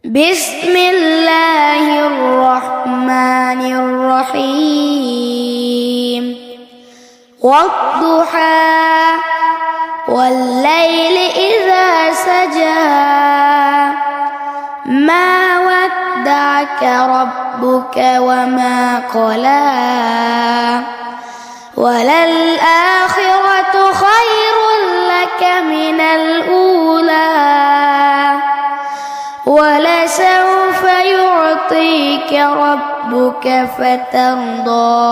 بسم الله الرحمن الرحيم والضحى والليل إذا سجى ما ودعك ربك وما قلى وللآخرة خير لك من الأولى ولسوف يعطيك ربك فترضى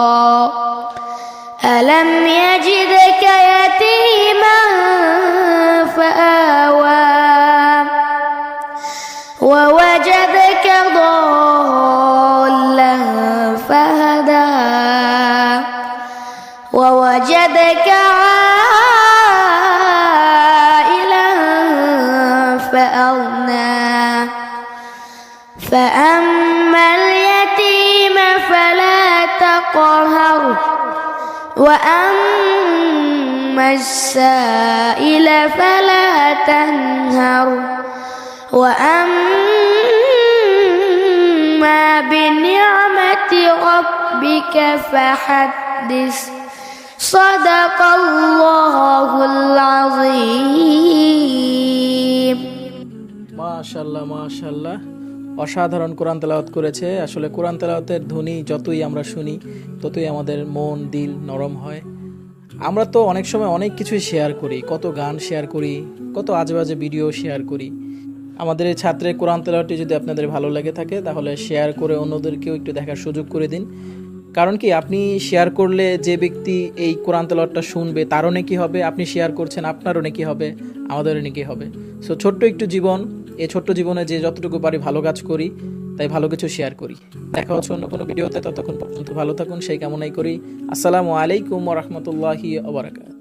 ألم يجدك يتيما فآوى ووجدك ضالا فهدى ووجدك عائلا فأغنى فأما اليتيم فلا تقهر وأما السائل فلا تنهر وأما بنعمة ربك فحدث صدق الله العظيم মাশাআল্লাহ মাশাআল্লাহ অসাধারণ কোরআন তেলাওয়াত করেছে। আসলে কোরআন তেলাওয়াতের ধ্বনি যতই আমরা শুনি ততই আমাদের মন দিল নরম হয়। আমরা তো অনেক সময় অনেক কিছুই শেয়ার করি, কত গান শেয়ার করি, কত আজেবাজে ভিডিও শেয়ার করি। আমাদের এই ছাত্রের কোরআন তেলাওয়াতটি যদি আপনাদের ভালো লাগে থাকে তাহলে শেয়ার করে অন্যদেরকেও একটু দেখার সুযোগ করে দিন। কারণ কি, আপনি শেয়ার করলে যে ব্যক্তি এই কোরআন তেলাওয়াতটা শুনবে তারও নেকি হবে, আপনি শেয়ার করছেন আপনারও নেকি হবে, আমাদেরও নেকি হবে। সো ছোট্ট একটু জীবন, এই ছোট্ট জীবনে যে যতটুকু পারি ভালো কাজ করি, তাই ভালো কিছু শেয়ার করি। দেখা হচ্ছে অন্য কোনো ভিডিওতে, ততক্ষণ পর্যন্ত ভালো থাকুন সেই কামনাই করি। আসসালামু আলাইকুম ওয়া রাহমাতুল্লাহি ওয়া বারাকাতুহু।